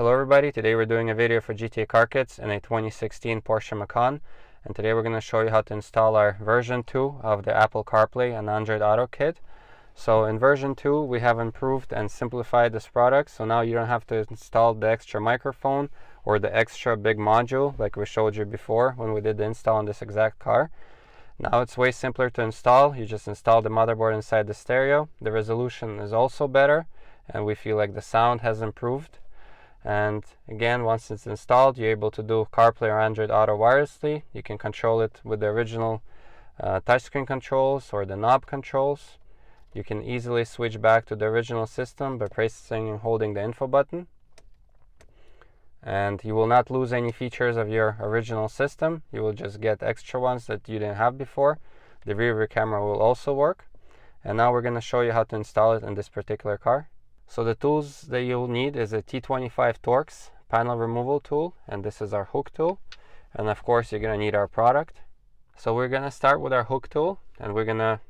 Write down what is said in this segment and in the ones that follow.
Hello everybody, today we're doing a video for GTA Car Kits in a 2016 Porsche Macan, and today we're going to show you how to install our version 2 of the Apple CarPlay and AndroidAuto kit. So in version 2 we have improved and simplified this product, so now you don't have to install the extra microphone or the extra big module like we showed you before when we did the install on this exact car. Now it's way simpler to install. You just install the motherboard inside the stereo. The resolution is also better and we feel like the sound has improved. And again, once it's installed, you're able to do CarPlay or AndroidAuto wirelessly. You can control it with the original touchscreen controls or the knob controls. You can easily switch back to the original system by pressing and holding the info button. And you will not lose any features of your original system. You will just get extra ones that you didn't have before. The rear view camera will also work. And now we're going to show you how to install it in this particular car. So the tools that you'll need is a T25 Torx panel removal tool, and this is our hook tool. And of course you're going to need our product. So we're going to start with our hook tool, and we're going to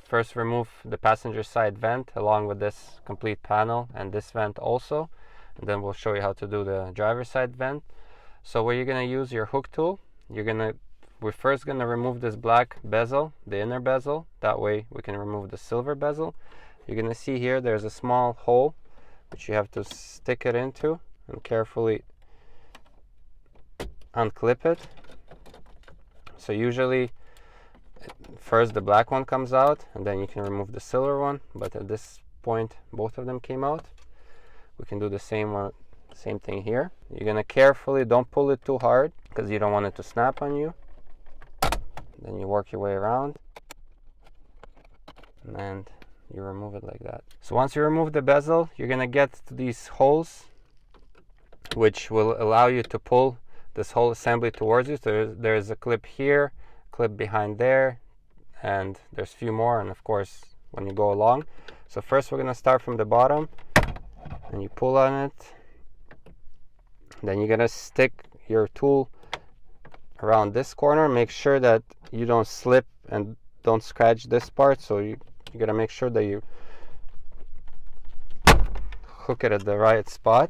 first remove the passenger side vent along with this complete panel and this vent also. And then we'll show you how to do the driver's side vent. So where you're going to use your hook tool, we're first going to remove this black bezel, the inner bezel. That way we can remove the silver bezel. You're going to see here there's a small hole which you have to stick it into and carefully unclip it. So usually first the black one comes out and then you can remove the silver one, but at this point both of them came out. We can do the same thing here. You're going to carefully, don't pull it too hard because you don't want it to snap on you. Then you work your way around and you remove it like that. So once you remove the bezel, you're going to get to these holes which will allow you to pull this whole assembly towards you. So there's a clip here, clip behind there, and there's a few more, and of course when you go along. So first we're going to start from the bottom and you pull on it. Then you're going to stick your tool around this corner. Make sure that you don't slip and don't scratch this part. So you gotta make sure that you hook it at the right spot.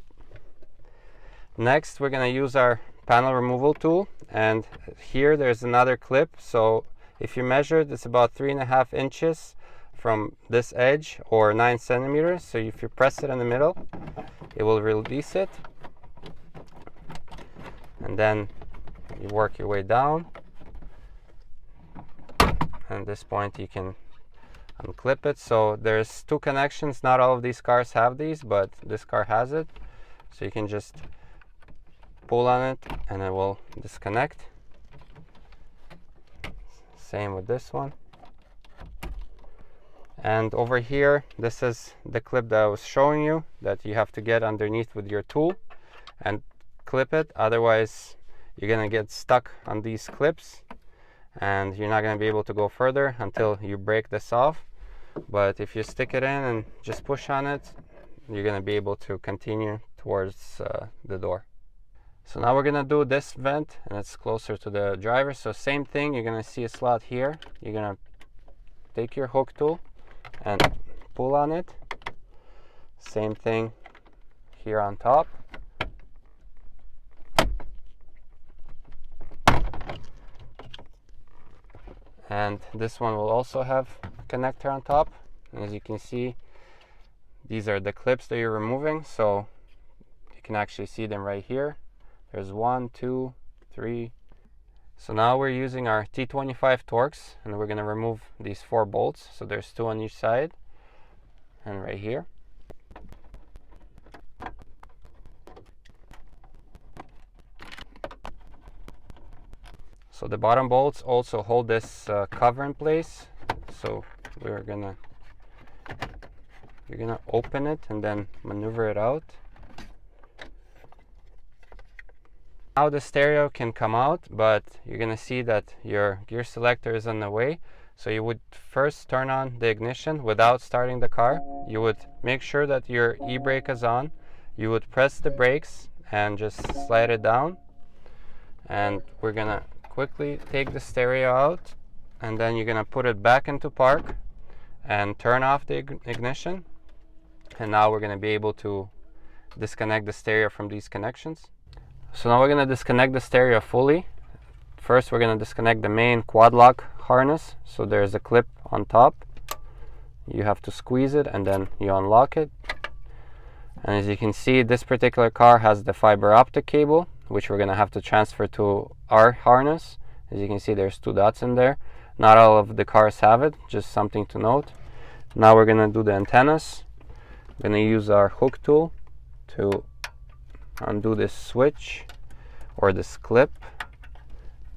Next, we're gonna use our panel removal tool, and here there's another clip. So if you measured, it's about 3.5 inches from this edge, or 9 centimeters. So if you press it in the middle, it will release it, and then you work your way down. And at this point you can unclip it. So there's two connections. Not all of these cars have these, but this car has it. So you can just pull on it and it will disconnect. Same with this one. And over here, this is the clip that I was showing you that you have to get underneath with your tool and clip it. Otherwise you're gonna get stuck on these clips and you're not gonna be able to go further until you break this off. But if you stick it in and just push on it, you're going to be able to continue towards the door. So now we're going to do this vent, and it's closer to the driver. So same thing, you're going to see a slot here. You're going to take your hook tool and pull on it. Same thing here on top. And this one will also have a connector on top. And as you can see, these are the clips that you're removing. So you can actually see them right here. There's 1, 2, 3. So now we're using our T25 Torx, and we're going to remove these 4 bolts. So there's 2 on each side and right here. So the bottom bolts also hold this cover in place. So you're gonna open it and then maneuver it out. Now the stereo can come out, but you're gonna see that your gear selector is on the way. So you would first turn on the ignition without starting the car. You would make sure that your e-brake is on. You would press the brakes and just slide it down. And we're gonna quickly take the stereo out, and then you're gonna put it back into park and turn off the ignition. And now we're gonna be able to disconnect the stereo from these connections. So now we're going to disconnect the stereo fully. First, we're going to disconnect the main quad lock harness. So there's a clip on top. You have to squeeze it and then you unlock it. And as you can see, this particular car has the fiber optic cable, which we're going to have to transfer to our harness. As you can see, there's 2 dots in there. Not all of the cars have it, just something to note. Now we're going to do the antennas. We're going to use our hook tool to undo this switch or this clip.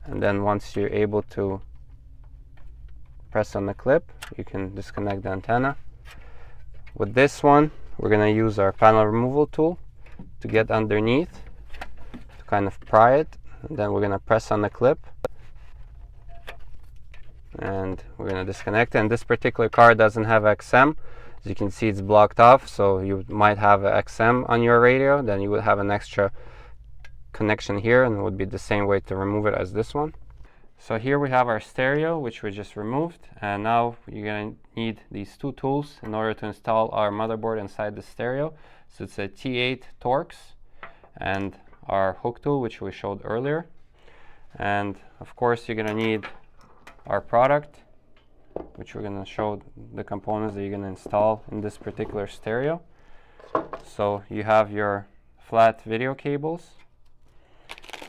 And then once you're able to press on the clip, you can disconnect the antenna. With this one, we're going to use our panel removal tool to get underneath, to kind of pry it. And then we're going to press on the clip. And we're going to disconnect it. And this particular car doesn't have XM. As you can see, it's blocked off. So you might have a XM on your radio. Then you would have an extra connection here, and it would be the same way to remove it as this one. So here we have our stereo, which we just removed, and now you're going to need these 2 tools in order to install our motherboard inside the stereo. So it's a T8 Torx and our hook tool, which we showed earlier. And of course you're going to need our product, which we're going to show the components that you're going to install in this particular stereo. So you have your flat video cables.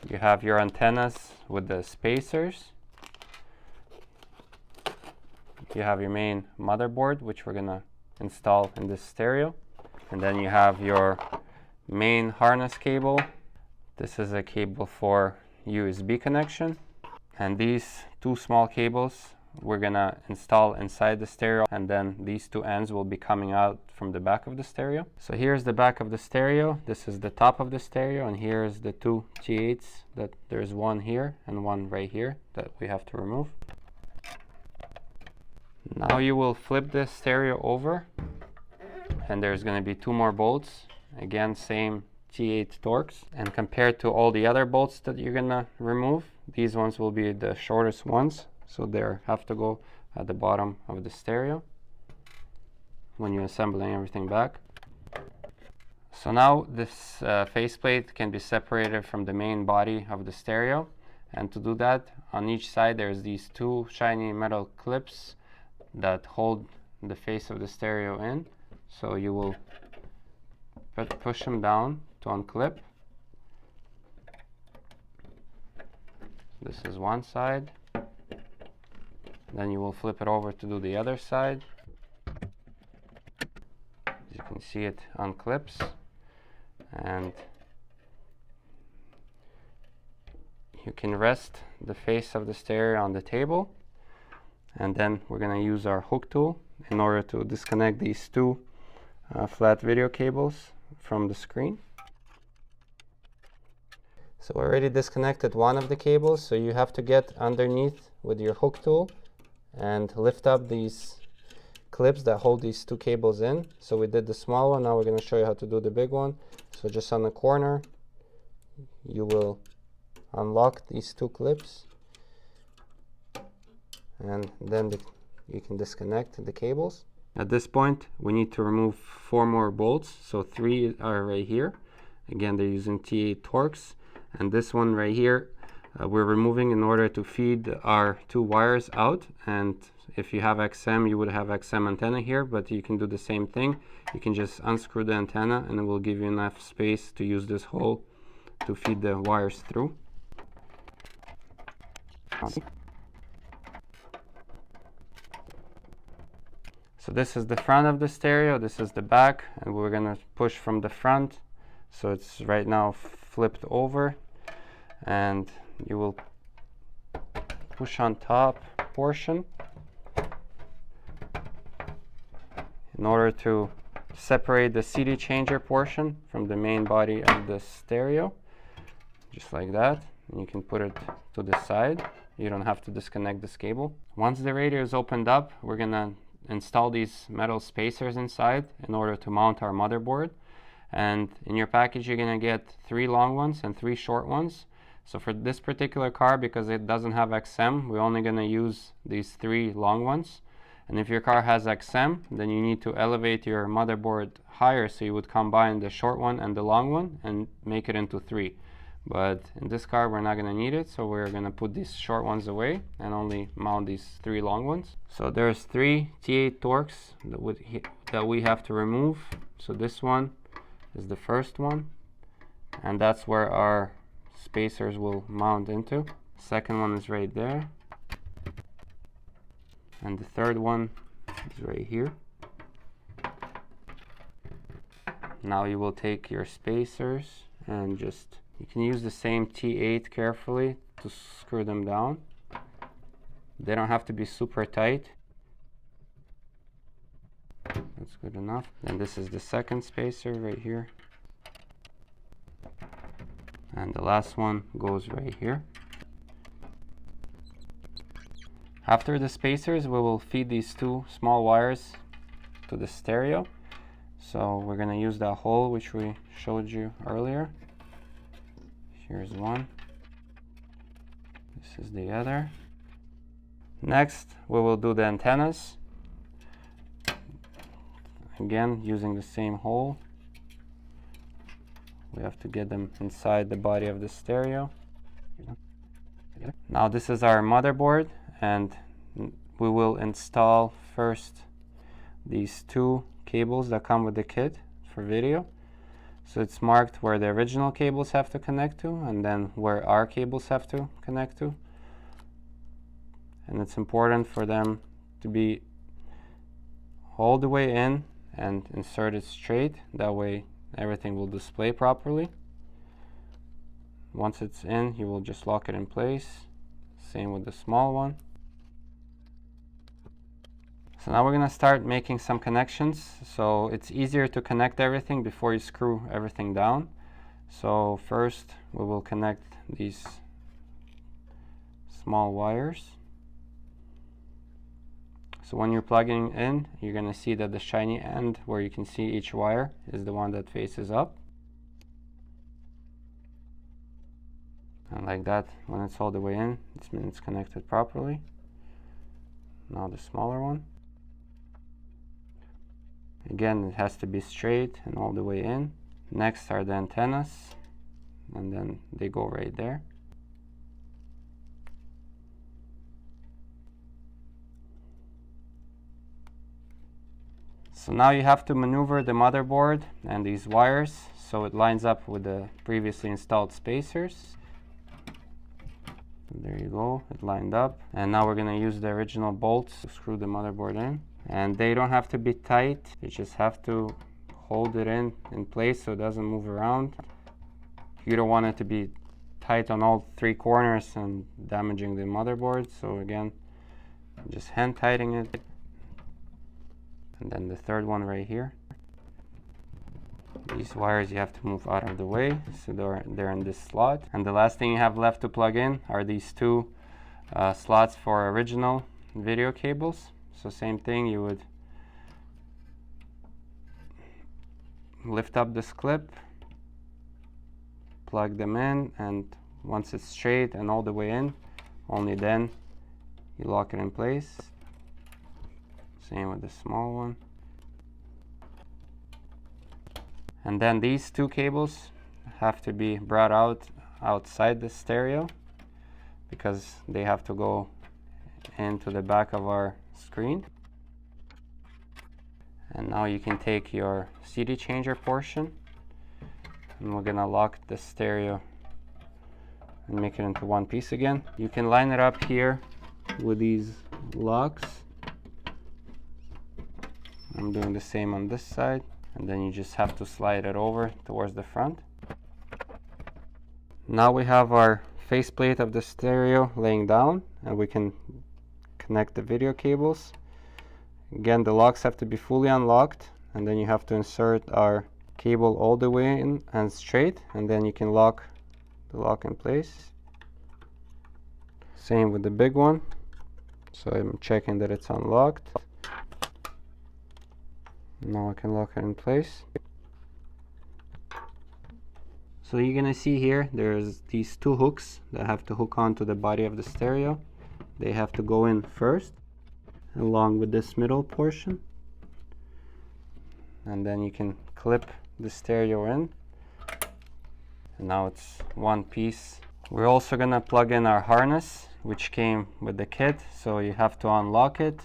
You have your antennas with the spacers. You have your main motherboard, which we're going to install in this stereo. And then you have your main harness cable. This is a cable for USB connection. And these 2 small cables we're going to install inside the stereo, and then these 2 ends will be coming out from the back of the stereo. So here's the back of the stereo. This is the top of the stereo, and here's the 2 T8s. That there's one here and one right here that we have to remove. Now you will flip this stereo over, and there's going to be 2 more bolts. Again, same T8 Torx. And compared to all the other bolts that you're going to remove, these ones will be the shortest ones. So they have to go at the bottom of the stereo when you're assembling everything back. So now this faceplate can be separated from the main body of the stereo. And to do that, on each side there's these 2 shiny metal clips that hold the face of the stereo in. So you will push them down to unclip. This is one side. Then you will flip it over to do the other side. As you can see, it unclips, and you can rest the face of the stereo on the table. And then we're going to use our hook tool in order to disconnect these 2 flat video cables from the screen. So we already disconnected one of the cables, so you have to get underneath with your hook tool and lift up these clips that hold these 2 cables in. So we did the small one, now we're going to show you how to do the big one. So just on the corner, you will unlock these 2 clips, and then you can disconnect the cables. At this point, we need to remove 4 more bolts. So 3 are right here. Again, they're using T8 Torx, and this one right here we're removing in order to feed our 2 wires out. And if you have XM, you would have XM antenna here, but you can do the same thing. You can just unscrew the antenna, and it will give you enough space to use this hole to feed the wires through. So this is the front of the stereo, this is the back, and we're going to push from the front. So it's right now flipped over, and you will push on top portion in order to separate the CD changer portion from the main body of the stereo, just like that. And you can put it to the side. You don't have to disconnect this cable. Once the radio is opened up, we're gonna install these metal spacers inside in order to mount our motherboard. And in your package, you're gonna get 3 long ones and 3 short ones. So for this particular car, because it doesn't have XM, we're only gonna use these 3 long ones. And if your car has XM, then you need to elevate your motherboard higher, so you would combine the short one and the long one and make it into 3. But in this car we're not going to need it, so we're going to put these short ones away and only mount these 3 long ones. So there's 3 T8 Torx that we have to remove. So this one is the first one, and that's where our spacers will mount into. Second one is right there, and the third one is right here. Now you will take your spacers and you can use the same T8 carefully to screw them down. They don't have to be super tight. That's good enough. And this is the second spacer right here. And the last one goes right here. After the spacers, we will feed these 2 small wires to the stereo. So we're going to use that hole which we showed you earlier. Here's one. This is the other. Next, we will do the antennas. Again, using the same hole. We have to get them inside the body of the stereo. Now this is our motherboard, and we will install first these 2 cables that come with the kit for video. So it's marked where the original cables have to connect to, and then where our cables have to connect to. And it's important for them to be all the way in and inserted straight. That way everything will display properly. Once it's in, you will just lock it in place. Same with the small one. So now we're going to start making some connections. So it's easier to connect everything before you screw everything down. So first we will connect these small wires. So when you're plugging in, you're going to see that the shiny end where you can see each wire is the one that faces up. And like that, when it's all the way in, it means it's connected properly. Now the smaller one. Again, it has to be straight and all the way in. Next are the antennas, and then they go right there. So now you have to maneuver the motherboard and these wires so it lines up with the previously installed spacers. There you go, it lined up. And now we're going to use the original bolts to screw the motherboard in. And they don't have to be tight, you just have to hold it in place so it doesn't move around. You don't want it to be tight on all 3 corners and damaging the motherboard. So again, just hand tightening it. And then the third one right here. These wires you have to move out of the way, so they're in this slot. And the last thing you have left to plug in are these 2 slots for original video cables. So same thing, you would lift up this clip, plug them in, and once it's straight and all the way in, only then you lock it in place. Same with the small one. And then these 2 cables have to be brought outside the stereo because they have to go into the back of our screen. And now you can take your CD changer portion, and we're gonna lock the stereo and make it into one piece again. You can line it up here with these locks. I'm doing the same on this side, and then you just have to slide it over towards the front. Now we have our faceplate of the stereo laying down, and we can connect the video cables. Again, the locks have to be fully unlocked, and then you have to insert our cable all the way in and straight, and then you can lock the lock in place. Same with the big one. So I'm checking that it's unlocked. Now I can lock it in place. So you're gonna see here there's these 2 hooks that have to hook onto the body of the stereo. They have to go in first, along with this middle portion, and then you can clip the stereo in, and now it's one piece. We're also gonna plug in our harness, which came with the kit, so you have to unlock it.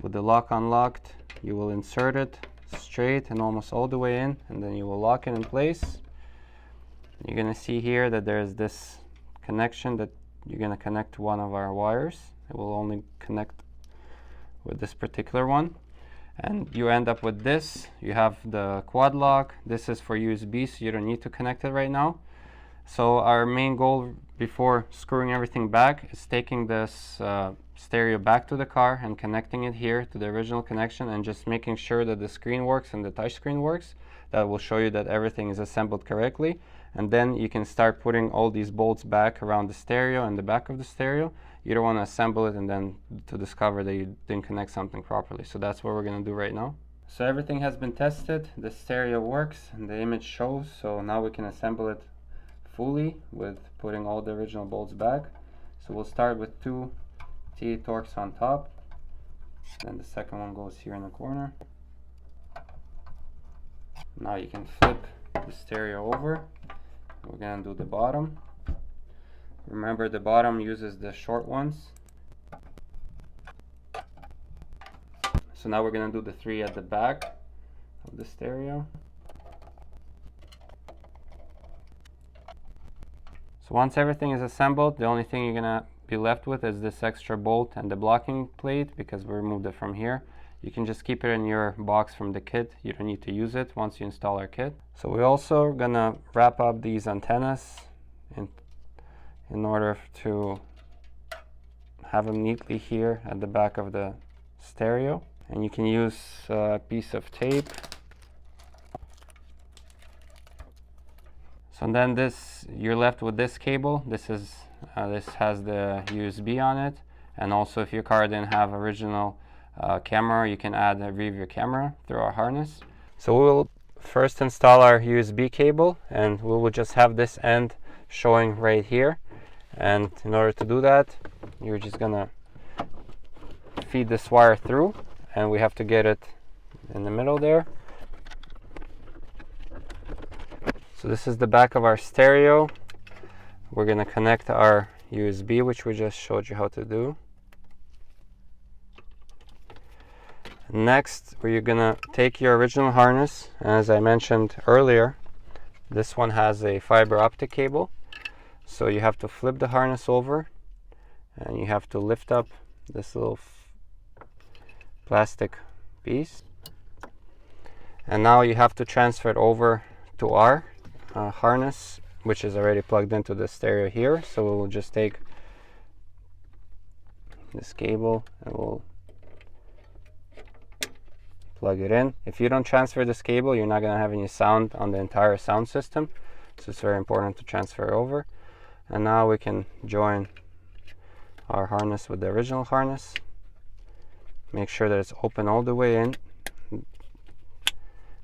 With the lock unlocked, you will insert it straight and almost all the way in, and then you will lock it in place. You're gonna see here that there's this connection that you're gonna connect to one of our wires. It will only connect with this particular one, and you end up with this. You have the quad lock. This is for USB, so you don't need to connect it right now. So our main goal before screwing everything back is taking this stereo back to the car and connecting it here to the original connection, and just making sure that the screen works and the touch screen works. That will show you that everything is assembled correctly, and then you can start putting all these bolts back around the stereo and the back of the stereo. You don't want to assemble it and then to discover that you didn't connect something properly. So that's what we're going to do right now. So everything has been tested, the stereo works and the image shows, so now we can assemble it fully with putting all the original bolts back. So we'll start with 2 T-Torx on top, then the second one goes here in the corner. Now you can flip the stereo over. We're gonna do the bottom. Remember, the bottom uses the short ones. So now we're gonna do the 3 at the back of the stereo. So once everything is assembled, the only thing you're gonna be left with is this extra bolt and the blocking plate, because we removed it from here. You can just keep it in your box from the kit. You don't need to use it once you install our kit. So we're also gonna wrap up these antennas in order to have them neatly here at the back of the stereo. And you can use a piece of tape. So then you're left with this cable. This has the USB on it, and also if your car didn't have original camera, you can add a rear camera through our harness. So we will first install our USB cable, and we will just have this end showing right here. And in order to do that, you're just gonna feed this wire through, and we have to get it in the middle there. So this is the back of our stereo. We're gonna connect our USB, which we just showed you how to do. Next, you're gonna take your original harness, and as I mentioned earlier, this one has a fiber optic cable. So you have to flip the harness over, and you have to lift up this little plastic piece. And now you have to transfer it over to our harness, which is already plugged into the stereo here. So we'll just take this cable and we'll plug it in. If you don't transfer this cable, you're not going to have any sound on the entire sound system. So it's very important to transfer it over. And now we can join our harness with the original harness. Make sure that it's open all the way in,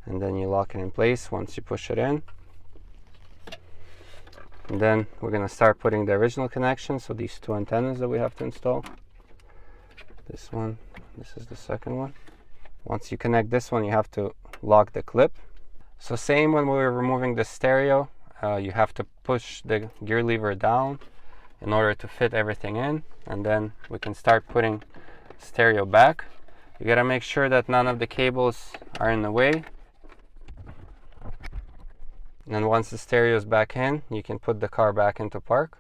and then you lock it in place once you push it in. And then we're going to start putting the original connection, so these 2 antennas that we have to install. This one, this is the second one. Once you connect this one, you have to lock the clip. So same when we were removing the stereo, you have to push the gear lever down in order to fit everything in, and then we can start putting stereo back. You gotta make sure that none of the cables are in the way. And once the stereo is back in, you can put the car back into park.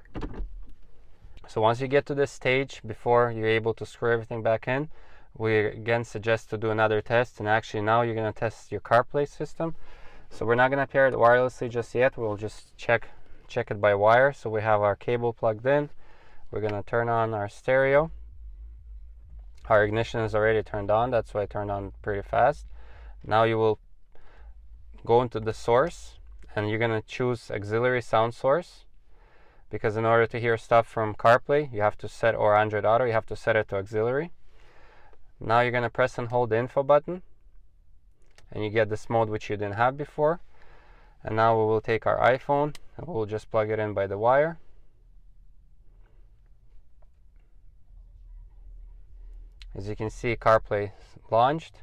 So once you get to this stage, before you're able to screw everything back in, we again suggest to do another test. And actually now you're gonna test your CarPlay system. So we're not gonna pair it wirelessly just yet. We'll just check it by wire. So we have our cable plugged in. We're gonna turn on our stereo. Our ignition is already turned on. That's why I turned on pretty fast. Now you will go into the source, and you're gonna choose auxiliary sound source, because in order to hear stuff from CarPlay, you have to set, or AndroidAuto, you have to set it to auxiliary. Now you're gonna press and hold the info button, and you get this mode which you didn't have before. And now we will take our iPhone and we'll just plug it in by the wire. As you can see, CarPlay launched.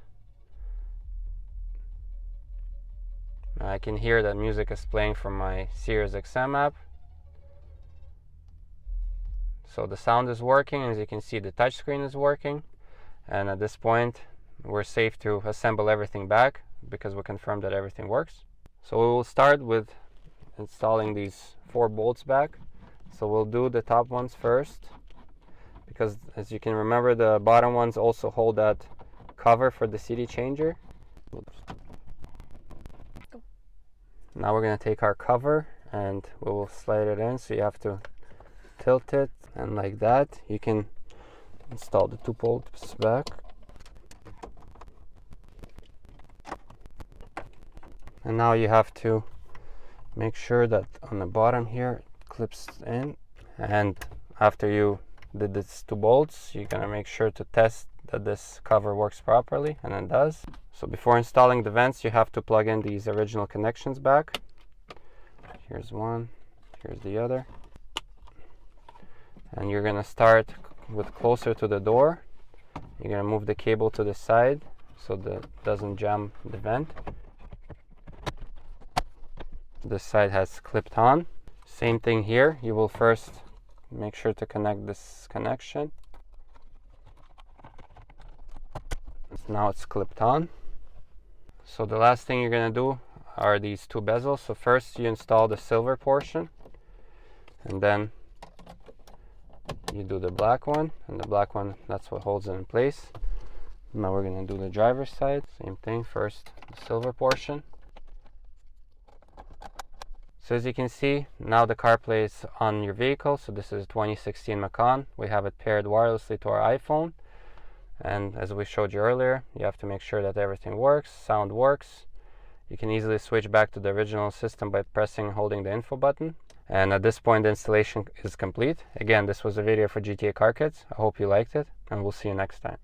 I can hear that music is playing from my Sirius XM app. So the sound is working. As you can see, the touchscreen is working. And at this point, we're safe to assemble everything back because we confirmed that everything works. So we will start with installing these 4 bolts back. So we'll do the top ones first, because as you can remember, the bottom ones also hold that cover for the CD changer. Now we're going to take our cover and we will slide it in, so you have to tilt it, and like that you can install the 2 bolts back. And now you have to make sure that on the bottom here it clips in, and after you did these 2 bolts, you're going to make sure to test that this cover works properly, and it does. So before installing the vents, you have to plug in these original connections back. Here's one, here's the other. And you're going to start with closer to the door. You're going to move the cable to the side so that it doesn't jam the vent. This side has clipped on. Same thing here. You will first make sure to connect this connection. Now it's clipped on. So the last thing you're going to do are these 2 bezels. So first you install the silver portion, and then you do the black one, and the black one, that's what holds it in place. Now we're going to do the driver's side. Same thing, first the silver portion. So as you can see, now the CarPlay is on your vehicle. So this is 2016 Macan. We have it paired wirelessly to our iPhone. And as we showed you earlier, you have to make sure that everything works, sound works. You can easily switch back to the original system by pressing and holding the info button. And at this point, the installation is complete. Again, this was a video for GTA Car Kits. I hope you liked it, and we'll see you next time.